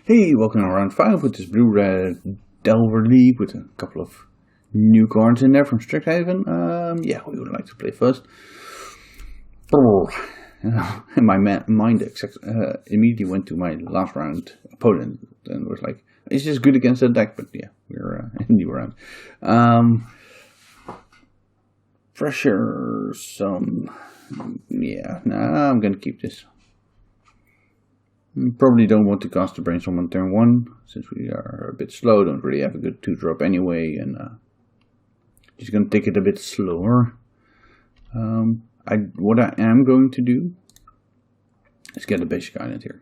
Hey, welcome to round 5 with this blue-red Delver League with a couple of new cards in there from Strixhaven. Yeah, we would like to play first. And my mind immediately went to my last round opponent and was like, it's just good against that deck, but yeah, we're in a new round. Pressure, yeah, nah, I'm gonna keep this. Probably don't want to cast a Brainstorm on turn 1, since we are a bit slow, don't really have a good 2-drop anyway, and just gonna take it a bit slower. What I am going to do is get a basic island here.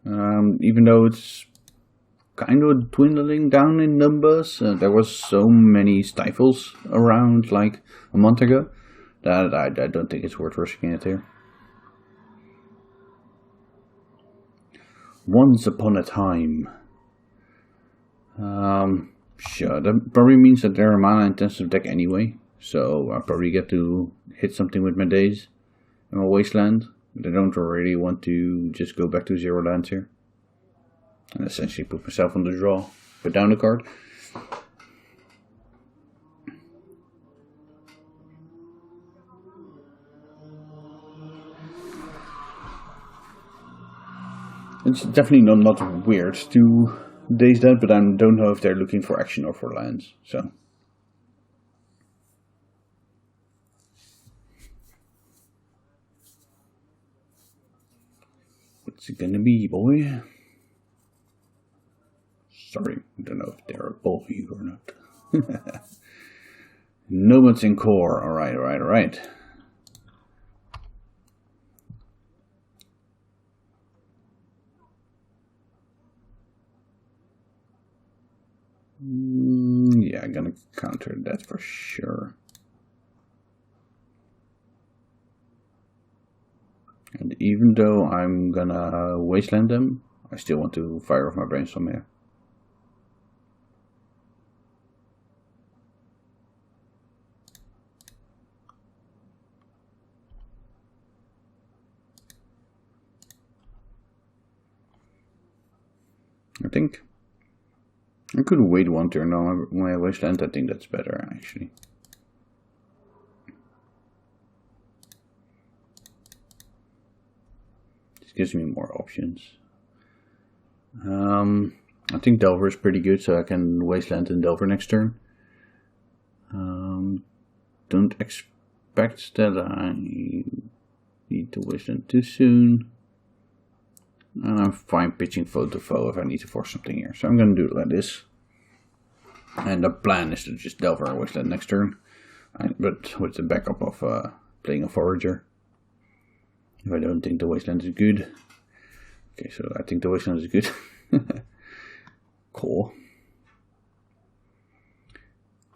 Even though it's kind of dwindling down in numbers, there was so many stifles around like a month ago that I don't think it's worth risking it here. Once upon a time. Sure, that probably means that they're a mana intensive deck anyway, so I'll probably get to hit something with my days and my wasteland, but I don't really want to just go back to 0 lands here and essentially put myself on the draw, put down the card. It's definitely not weird to daze that, but I don't know if they're looking for action or for lands, so. What's it gonna be, boy? Sorry, I don't know if they're above you or not. Nomads in core, alright. Yeah, I'm gonna counter that for sure. And even though I'm gonna wasteland them, I still want to fire off my Brainstorm here. I think I could wait one turn on my wasteland. I think that's better actually. This gives me more options. I think Delver is pretty good, so I can wasteland and Delver next turn. Don't expect that I need to wasteland too soon. And I'm fine pitching foe to foe if I need to force something here. So I'm going to do it like this. And the plan is to just Delver and wasteland next turn. But with the backup of playing a Forager. If I don't think the wasteland is good. Okay, so I think the wasteland is good. Cool.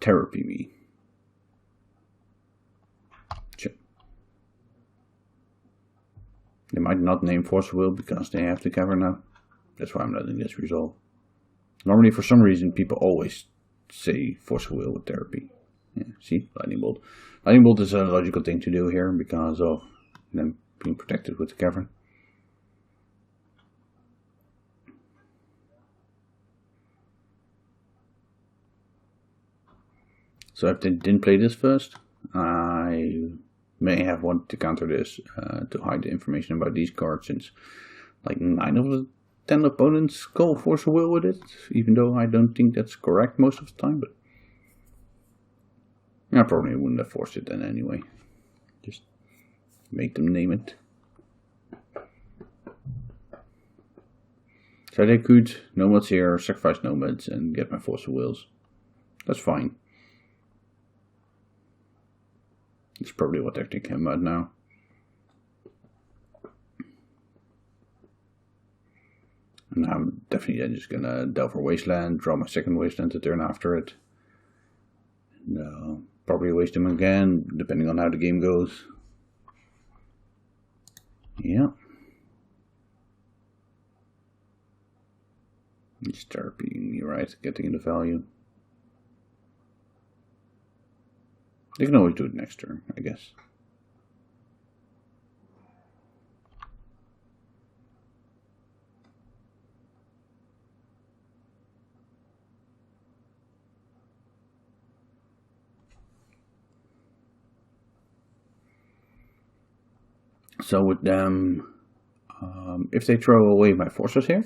Therapy me. Sure. They might not name Force Will because they have the cover now. That's why I'm letting this resolve. Normally, for some reason, people always say Force Will with Therapy. Yeah, see? Lightning Bolt. Lightning Bolt is a logical thing to do here because of them being protected with the cavern. So if they didn't play this first, I may have wanted to counter this to hide the information about these cards, since like 9 of the 10 opponents go Force of Will with it, even though I don't think that's correct most of the time, but I probably wouldn't have forced it then anyway. Just make them name it. So they could Nomads here, sacrifice Nomads and get my Force of Wills. That's fine. That's probably what they're thinking about now. And I'm definitely just gonna Delver Wasteland, draw my second Wasteland the turn after it. And probably waste them again, depending on how the game goes. Yeah. It's therapying me, right? Getting the value. They can always do it next turn, I guess. So with them, if they throw away my forces here,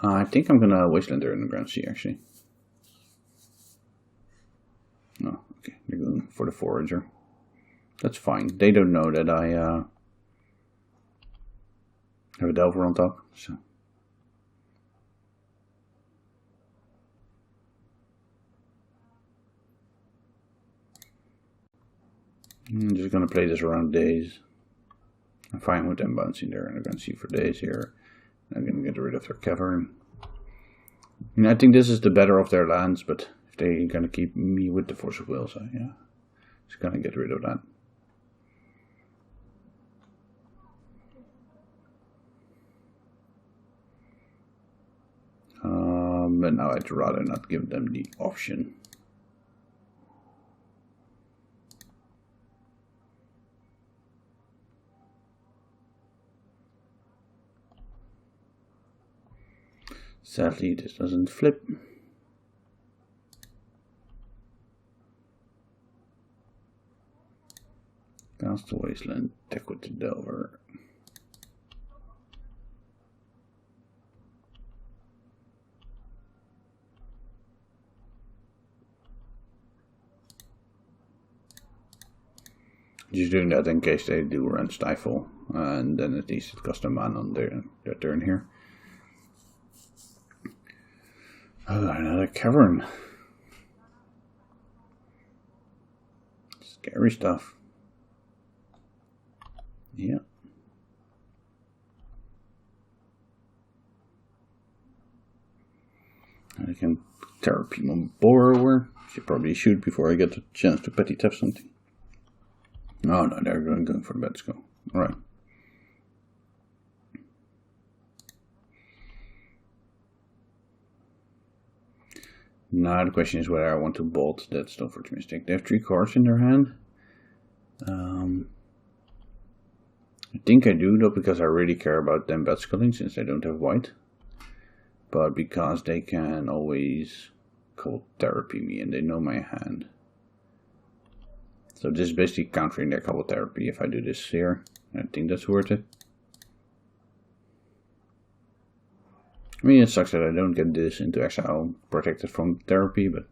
I think I'm gonna wasteland their underground sea actually. Oh, okay, they're going for the forager. That's fine. They don't know that I have a delver on top, so. I'm just gonna play this around days. I'm fine with them bouncing there, and I'm gonna see for days here. I'm gonna get rid of their cavern. And I think this is the better of their lands, but if they're gonna keep me with the force of will, so yeah, just gonna get rid of that. But now I'd rather not give them the option. Sadly, this doesn't flip. Cast the wasteland, attack with the delver. Just doing that in case they do run stifle, and then at least it costs a mana on their turn here. Oh, another cavern. Scary stuff. Yeah. I can therapy my borrower. Should probably shoot before I get the chance to petty theft something. Oh no, they're going for the bad skull. Alright. Now the question is whether I want to bolt that stuff for mistake. They have 3 cards in their hand. I think I do though, because I really care about them bad sculling since they don't have white. But because they can always cold therapy me and they know my hand. So this is basically countering their cold therapy if I do this here. I think that's worth it. I mean, it sucks that I don't get this into exile protected from therapy, but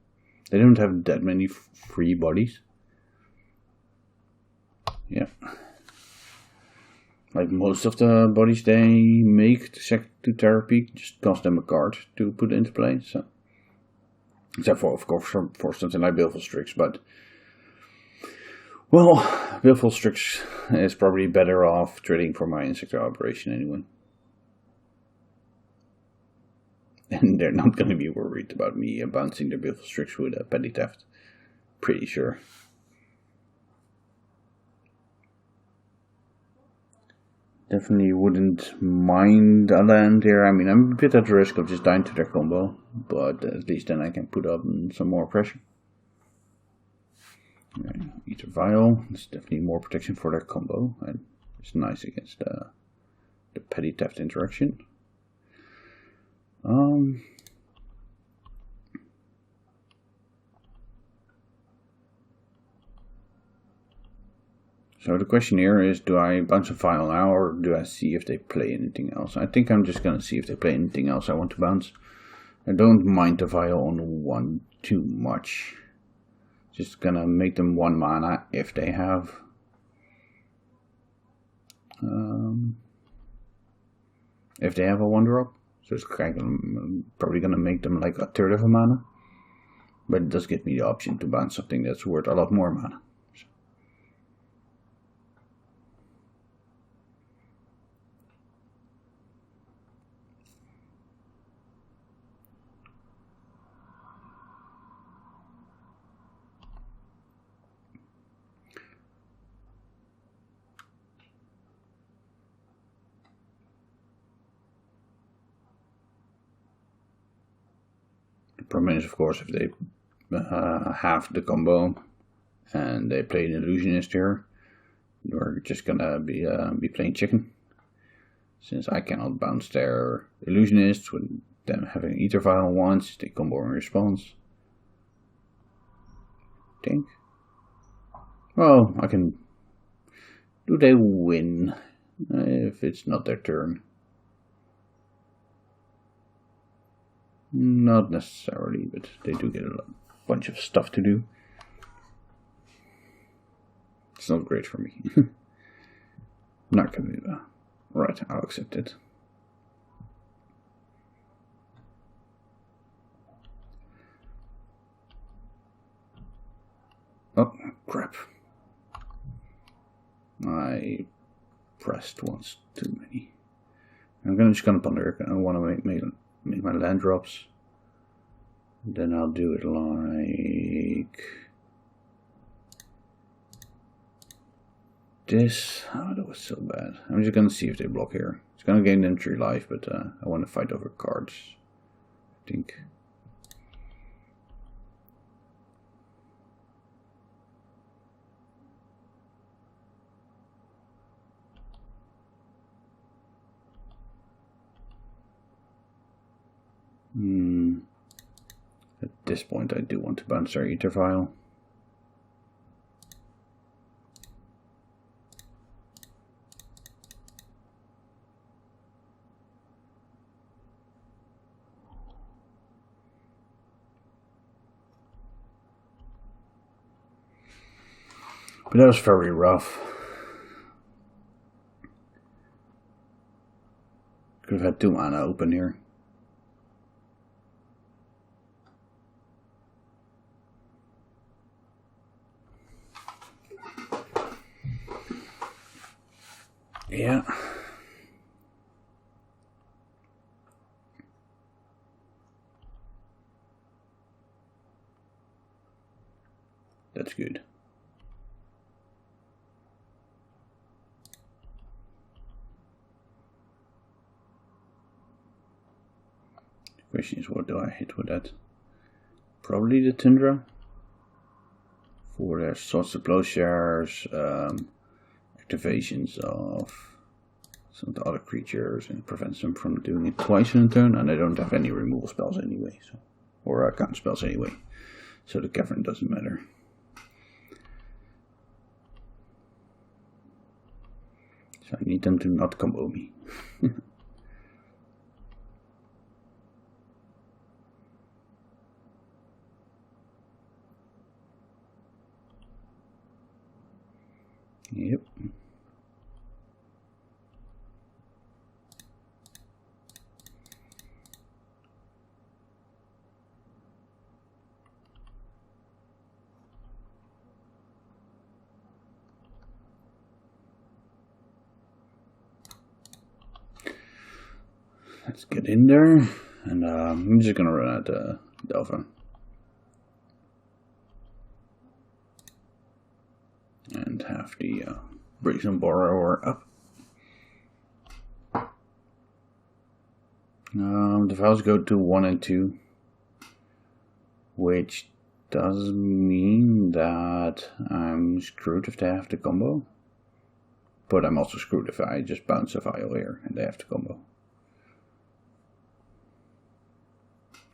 they don't have that many free bodies. Yeah. Like most of the bodies they make to therapy just cost them a card to put into play. So, except for, of course, for something like Baleful Strix, but well, Baleful Strix is probably better off trading for my insectoid operation anyway. And they're not going to be worried about me bouncing their Baleful Strix with a petty theft. Pretty sure. Definitely wouldn't mind a land here. I mean, I'm a bit at risk of just dying to their combo, but at least then I can put up some more pressure. Right, Ether Vial. It's definitely more protection for their combo, and it's nice against the petty theft interaction. So the question here is, do I bounce a vial now, or do I see if they play anything else? I think I'm just going to see if they play anything else I want to bounce. I don't mind the vial on 1 too much. Just going to make them 1 mana if they have. If they have a 1-drop. So it's probably going to make them like a third of a mana. But it does give me the option to bounce something that's worth a lot more mana. The problem is, of course, if they have the combo and they play an illusionist here, you're just gonna be playing chicken. Since I cannot bounce their illusionists with them having Ether Vial once, they combo in response. Think. Well, I can. Do they win? if it's not their turn. Not necessarily, but they do get a bunch of stuff to do. It's not great for me. Not gonna do that. Right, I'll accept it. Oh, crap. I pressed once too many. I'm just gonna ponder. I want to make my land drops. Then I'll do it like this. Oh, that was so bad. I'm just gonna see if they block here. It's gonna gain them 3 life, but I want to fight over cards, I think. At this point, I do want to bounce our ether vial. But that was very rough. Could have had 2 mana open here. Yeah. That's good. The question is, what do I hit with that? Probably the Tundra. For their sorts of plowshares, activations of some of the other creatures, and prevents them from doing it twice in a turn, and I don't have any removal spells anyway, so, or counter spells anyway, so the cavern doesn't matter. So I need them to not combo me. Yep. Let's get in there, and I'm just gonna run out Delva. And have the Brazen Borrower up. The files go to 1 and 2, which does mean that I'm screwed if they have to combo. But I'm also screwed if I just bounce a file here and they have to combo.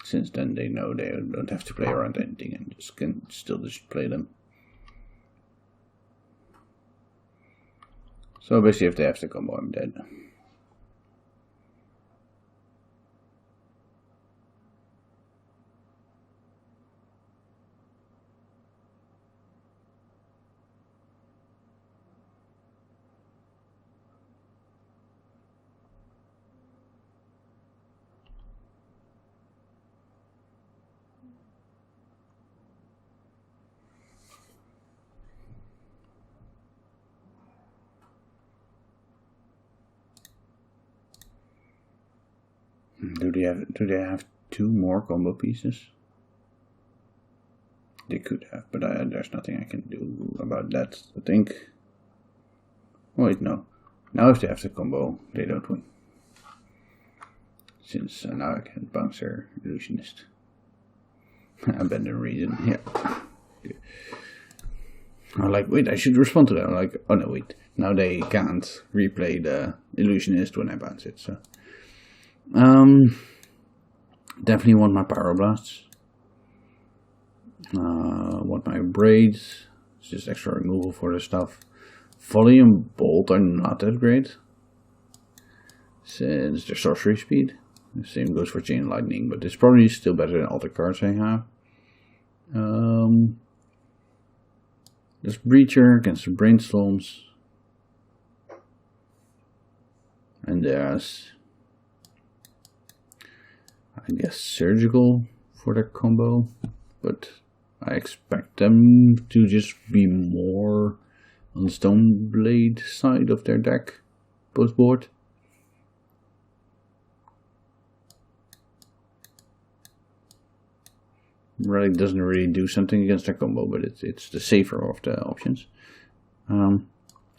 Since then they know they don't have to play around anything and just can still just play them. So basically if they have to combo, I'm dead. Do they have 2 more combo pieces? They could have, but there's nothing I can do about that, I think. Wait, no. Now if they have to combo, they don't win. Since now I can bounce their illusionist. Abandon region, yeah. Okay. I'm like, wait, I should respond to that. I'm like, oh no, wait. Now they can't replay the illusionist when I bounce it, so. Definitely want my Pyroblasts. Want my Braids. It's just extra removal for the stuff. Volley and Bolt are not that great. since their sorcery speed. The same goes for Chain Lightning, but it's probably still better than other cards I have. There's Breacher against the Brainstorms. And there's, I guess, Surgical for their combo, but I expect them to just be more on the Stoneblade side of their deck post board. Relic doesn't really do something against their combo, but it's the safer of the options.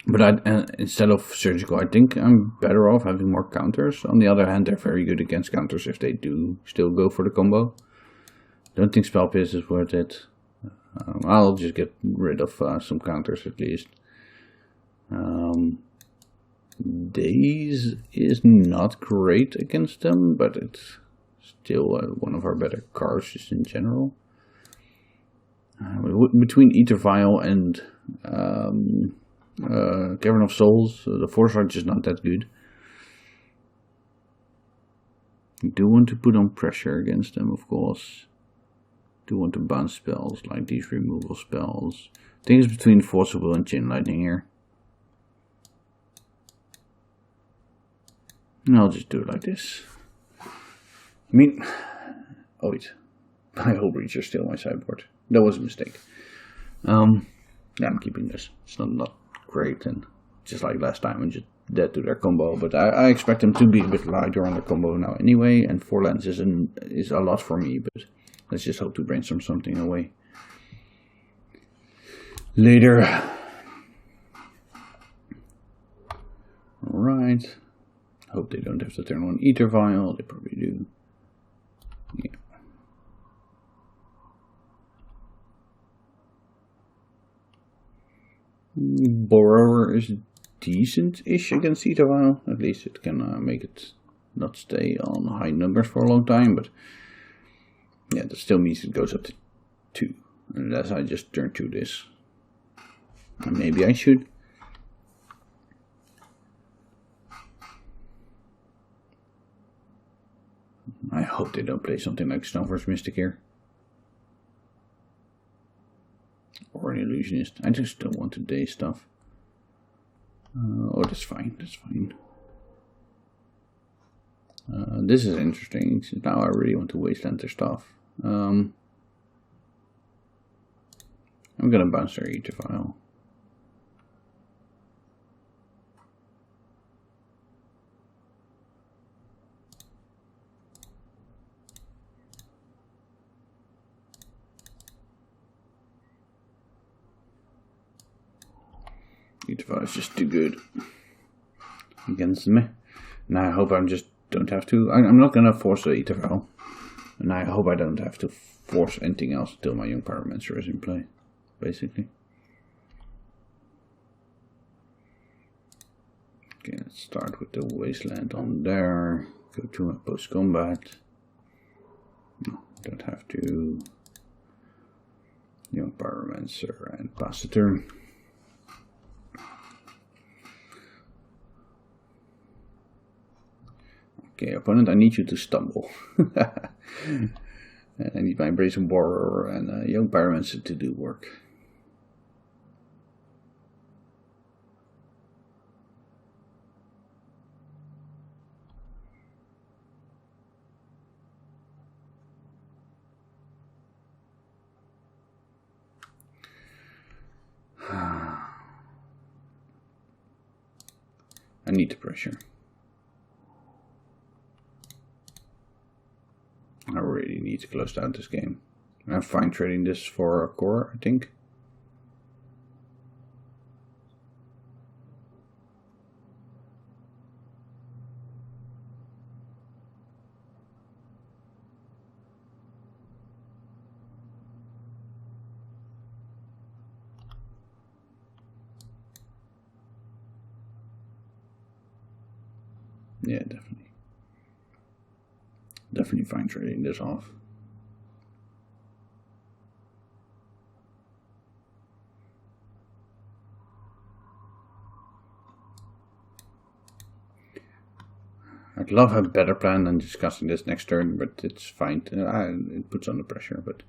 But instead of Surgical, I think I'm better off having more counters. On the other hand, they're very good against counters if they do still go for the combo. Don't think Spell Pierce is worth it. I'll just get rid of some counters at least. Daze is not great against them, but it's still one of our better cards just in general. Between Ether Vial and Cavern of Souls, the force are just not that good. You do want to put on pressure against them, of course. Do want to bounce spells like these removal spells. I think it's between Forcible and Chain Lightning here. And I'll just do it like this. I mean, oh wait, my whole Breacher's still on my sideboard. That was a mistake. Yeah, I'm keeping this. It's not great, and just like last time, I'm just dead to their combo. But I expect them to be a bit lighter on their combo now anyway, and 4 lands is a lot for me. But let's just hope to brainstorm something away later. Alright. Hope they don't have to turn on Ether Vial. They probably do. Yeah. Borrower is decent-ish against Ether Vial. At least it can make it not stay on high numbers for a long time. But yeah, that still means it goes up to 2. Unless I just turn to this. And maybe I should. I hope they don't play something like Stoneforge Mystic here. Or an Illusionist. I just don't want to day stuff. Oh, that's fine. That's fine. This is interesting. Since now I really want to wasteland their stuff. I'm gonna bounce their Ether Vial. Ether Vial is just too good against me. And I hope I just don't have to. I'm not gonna force the Ether Vial. And I hope I don't have to force anything else until my Young Pyromancer is in play. Basically. Okay, let's start with the Wasteland on there. Go to my post combat. No, don't have to. Young Pyromancer and pass the turn. Okay, opponent, I need you to stumble. And I need my Brazen Borrower and Young Pyromancer to do work. I need the pressure. I really need to close down this game. I'm fine trading this for a core, I think. Yeah, definitely. Definitely fine trading this off. I'd love a better plan than discussing this next turn, but it's fine. It puts under pressure, but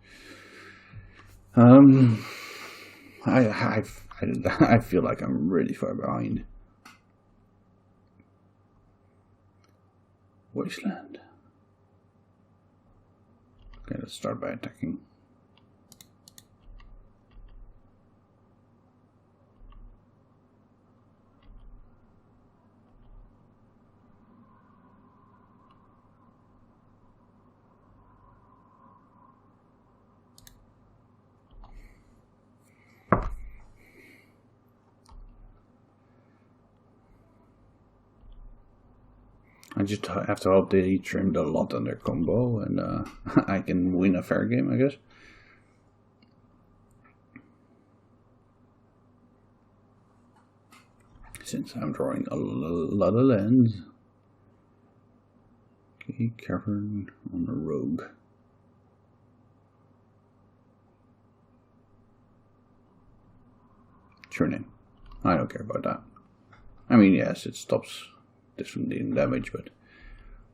I feel like I'm really far behind. Wasteland. Okay, let's start by attacking. I just have to hope they trimmed a lot on their combo, and I can win a fair game, I guess. Since I'm drawing a lot of lands. Okay, cavern on a rogue. Turn in. I don't care about that. I mean, yes, it stops this from dealing damage, but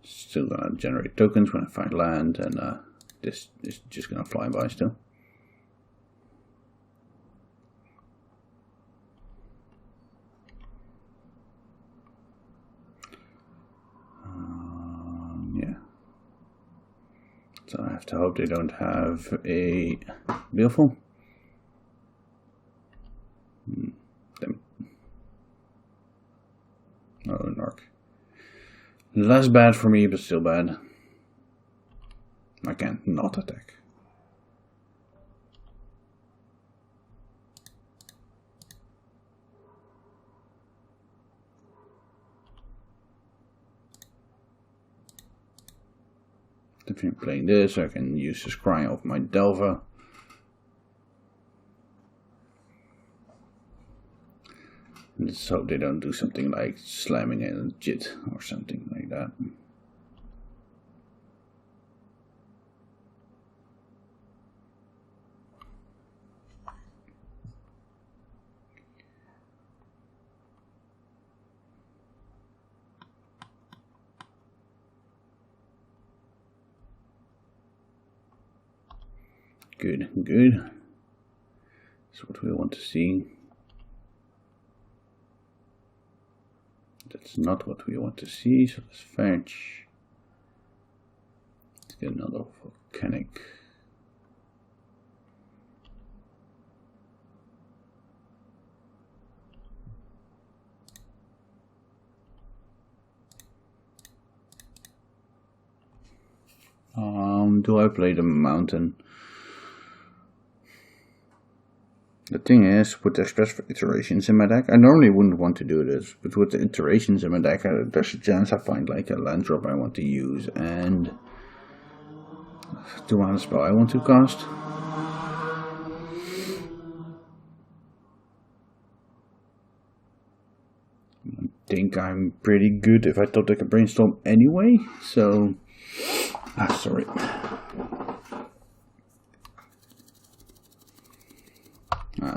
still gonna generate tokens when I find land, and this is just gonna fly by still. Yeah. So I have to hope they don't have a Baleful. Oh, Narc. Less bad for me, but still bad. I can't not attack. If I'm playing this, I can use the scry of my Delva. Let's hope they don't do something like slamming in a JIT or something like that. Good, good. That's what we want to see. That's not what we want to see, so let's fetch. Let's get another volcanic. Do I play the mountain? The thing is, with the Expressive iterations in my deck, I normally wouldn't want to do this, but with the iterations in my deck, there's a chance I find like a land drop I want to use, and 2-mana spell I want to cast. I think I'm pretty good if I thought I could brainstorm anyway, so... sorry.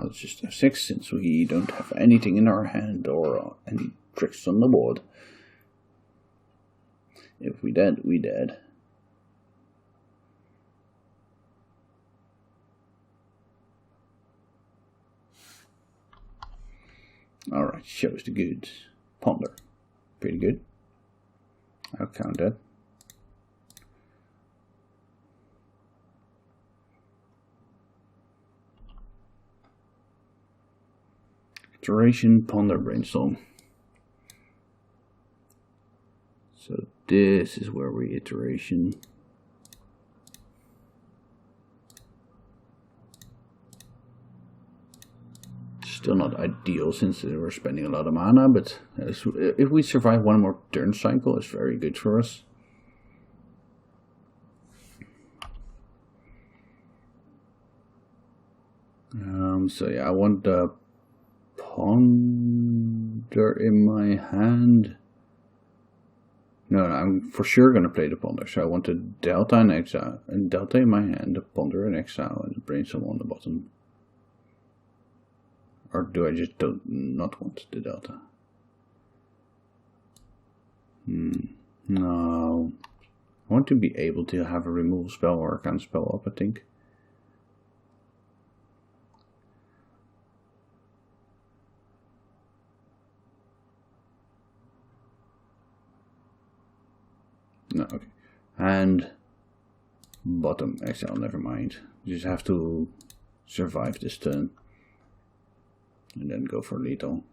Let's just have 6 since we don't have anything in our hand or any tricks on the board. If we dead, we dead. Alright, shows the goods. Ponder. Pretty good. I'll count that. Iteration, Ponder, Brainstorm. So this is where we iteration. Still not ideal since we're spending a lot of mana, but if we survive one more turn cycle, it's very good for us. So yeah, I want the Ponder in my hand. No, I'm for sure gonna play the Ponder. So I want the Delta in exile, and Delta in my hand, the Ponder in exile, and the Brainstorm on the bottom. Or do I just not want the Delta? No. I want to be able to have a removal spell or a can spell up, I think. No, okay. And bottom exile, never mind. You just have to survive this turn. And then go for lethal.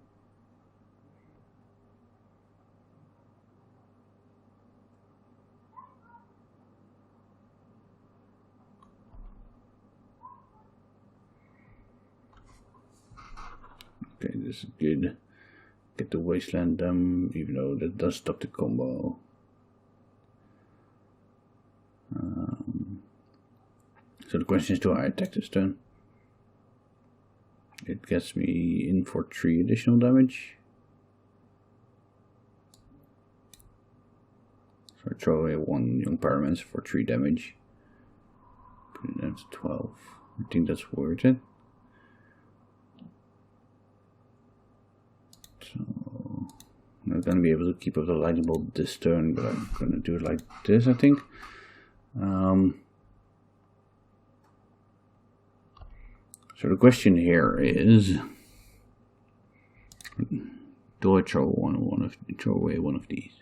Okay, this is good. Get the wasteland them, even though that does stop the combo. So the question is, do I attack this turn? It gets me in for 3 additional damage. So I throw away 1 young pyromancer for 3 damage. Put it down to 12. I think that's worth it. So I'm not going to be able to keep up the lightning bolt this turn, but I'm going to do it like this, I think. So the question here is, do I throw away one of these?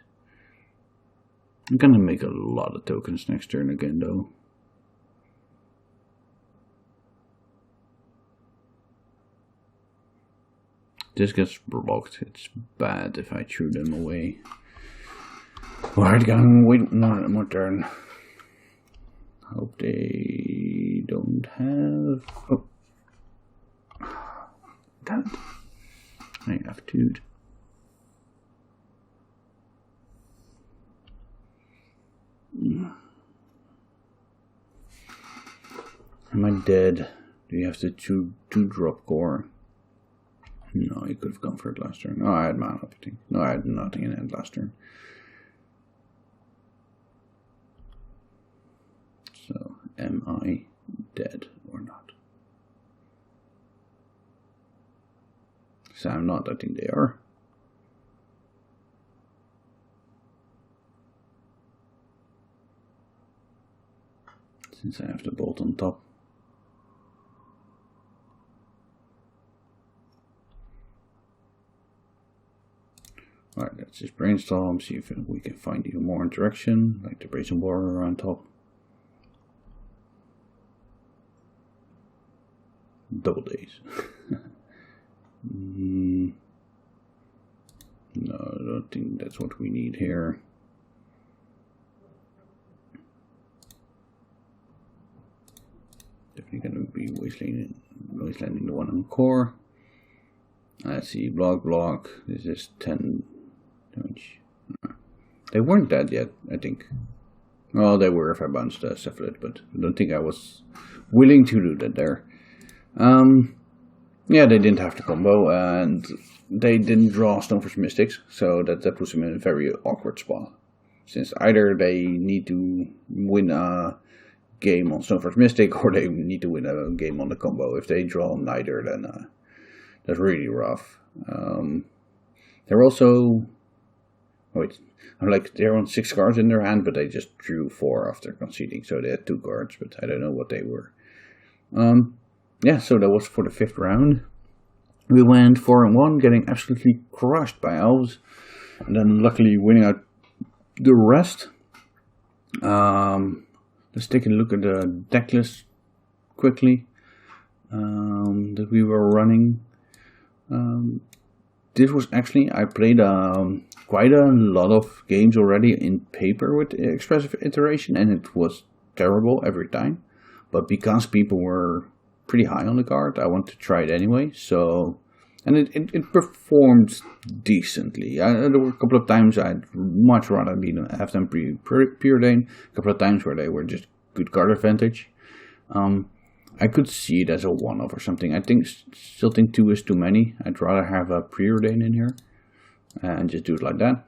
I'm gonna make a lot of tokens next turn again, though. This gets blocked. It's bad if I threw them away. Alright, gonna wait more turn. Hope they don't have. Oh. Damn it. I have to. Am I dead? Do you have to two drop core? No, you could have gone for it last turn. Oh, I had mana up, I think. No, I had nothing in it last turn. So, am I dead or not? So I'm not, I think they are. Since I have the bolt on top. Alright, let's just brainstorm, see if we can find even more interaction, like the brazen warrior on top. Double days. No, I don't think that's what we need here. Definitely going to be wastelanding the one on core. Let's see, block. This is 10 damage. They weren't dead yet, I think. Well, they were if I bounced Cephalid, but I don't think I was willing to do that there. Yeah, they didn't have the combo, and they didn't draw Stoneforge Mystics, so that puts them in a very awkward spot. Since either they need to win a game on Stoneforge Mystic, or they need to win a game on the combo. If they draw neither, then that's really rough. They're also... Wait, they're on 6 cards in their hand, but they just drew 4 after conceding, so they had 2 cards, but I don't know what they were. Yeah, so that was for the 5th round. We went 4-1, getting absolutely crushed by elves, and then luckily winning out the rest. Let's take a look at the deck list quickly that we were running. This was actually, I played quite a lot of games already in paper with Expressive iteration, and it was terrible every time. But because people were pretty high on the card, I want to try it anyway. So, and it performed decently. There were a couple of times I'd much rather have them preordained. A couple of times where they were just good card advantage. I could see it as a one-off or something. I still think 2 is too many. I'd rather have a preordain in here and just do it like that.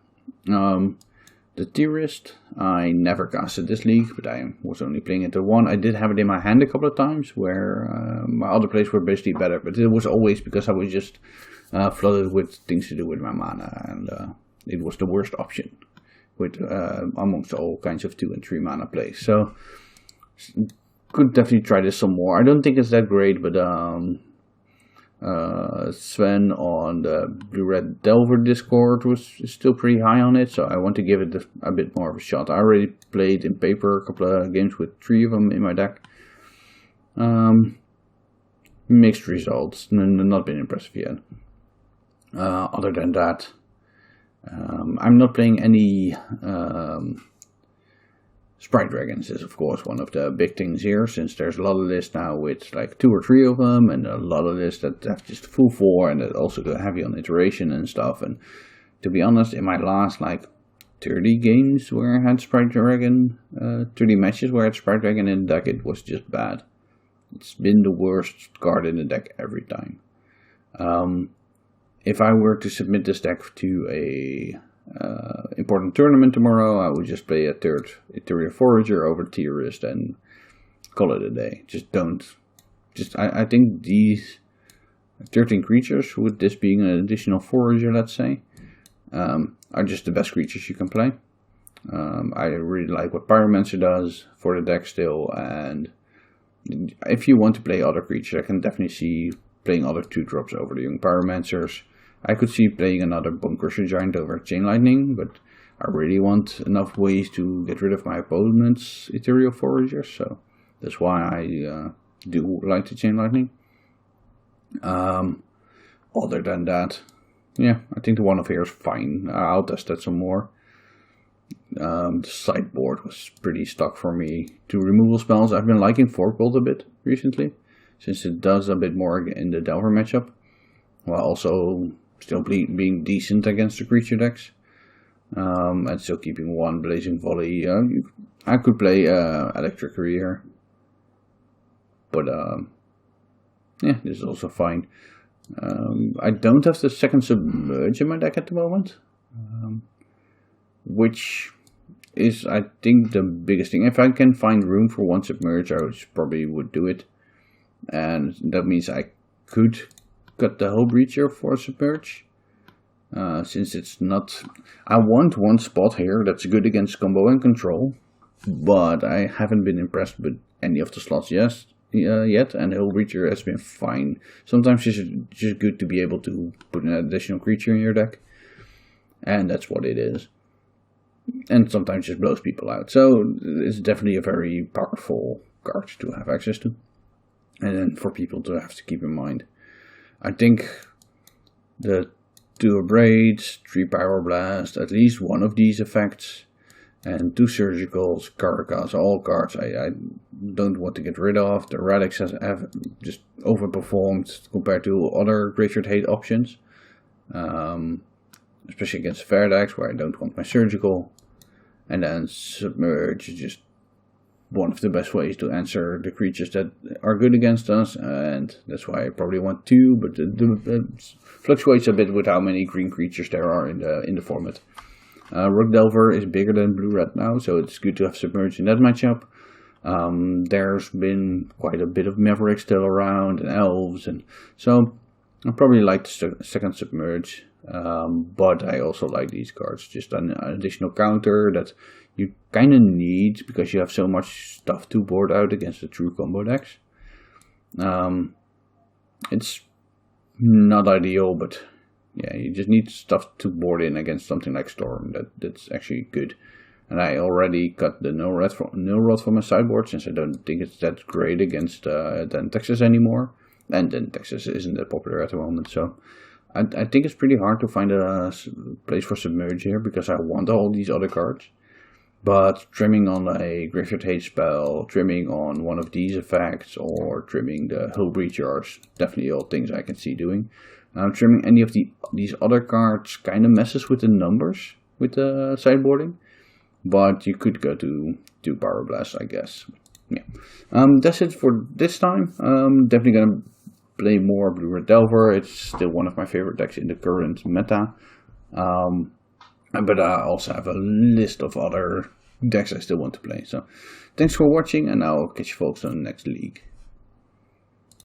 The Theorist, I never casted this league, but I was only playing it to 1. I did have it in my hand a couple of times where my other plays were basically better, but it was always because I was just flooded with things to do with my mana, and it was the worst option. with amongst all kinds of 2 and 3 mana plays. So could definitely try this some more. I don't think it's that great, but Sven on the Blue-Red Delver Discord is still pretty high on it, so I want to give it a bit more of a shot. I already played in paper a couple of games with 3 of them in my deck. Mixed results, not been impressive yet. Other than that, I'm not playing any Sprite Dragons is of course one of the big things here, since there's a lot of lists now with like 2 or 3 of them, and a lot of lists that have just full 4 and that also go heavy on iteration and stuff. And to be honest, in my last like 30 games where I had Sprite Dragon, 30 matches where I had Sprite Dragon in the deck, it was just bad. It's been the worst card in the deck every time. If I were to submit this deck to a important tournament tomorrow, I would just play a 3rd Ethereal Forager over Theorist and call it a day. I think these 13 creatures, with this being an additional Forager, let's say, are just the best creatures you can play. I really like what Pyromancer does for the deck still, and if you want to play other creatures, I can definitely see playing other 2-drops over the Young Pyromancers. I could see playing another Bone Crusher Giant over Chain Lightning, but I really want enough ways to get rid of my opponent's Ethereal Foragers, so that's why I do like the Chain Lightning. Other than that, yeah, I think the one of here is fine. I'll test that some more. The sideboard was pretty stuck for me. 2 removal spells. I've been liking Forkbolt a bit recently, since it does a bit more in the Delver matchup, while also still being decent against the creature decks, and still keeping 1 Blazing Volley. I could play Electric Career, but yeah, this is also fine. I don't have the 2nd Submerge in my deck at the moment, which is, I think, the biggest thing. If I can find room for 1 Submerge, I probably would do it, and that means I could cut the Hull Breacher for Submerge, since it's not... I want 1 spot here that's good against combo and control, but I haven't been impressed with any of the slots yet, and Hull Breacher has been fine. Sometimes it's just good to be able to put an additional creature in your deck, and that's what it is. And sometimes just blows people out, so it's definitely a very powerful card to have access to, and then for people to have to keep in mind. I think the 2 Abrades, 3 Pyroblast, at least 1 of these effects, and 2 Surgicals, Carakas, all cards I don't want to get rid of. The Relics have just overperformed compared to other Graveyard Hate options, especially against fair decks where I don't want my Surgical. And then Submerge is just one of the best ways to answer the creatures that are good against us, and that's why I probably want 2, but it fluctuates a bit with how many green creatures there are in the format. Rook Delver is bigger than Blue-Red now, so it's good to have Submerge in that matchup. There's been quite a bit of Mavericks still around, and Elves, and so I probably like the 2nd Submerge, but I also like these cards. Just an additional counter that you kind of need because you have so much stuff to board out against the true combo decks. It's not ideal, but yeah, you just need stuff to board in against something like Storm that's actually good. And I already cut the Nil Rod from my sideboard, since I don't think it's that great against Den Texas anymore. And then Texas isn't that popular at the moment, so I think it's pretty hard to find a place for Submerge here, because I want all these other cards. But trimming on a Graveyard Hate spell, trimming on 1 of these effects, or trimming the Hull Breacher are definitely all things I can see doing. Trimming any of these other cards kind of messes with the numbers with the sideboarding, but you could go to 2 Pyroblast, I guess. Yeah, that's it for this time. Definitely gonna play more Blue-Red Delver. It's still one of my favorite decks in the current meta. But I also have a list of other decks I still want to play. So thanks for watching, and I'll catch you folks on the next league.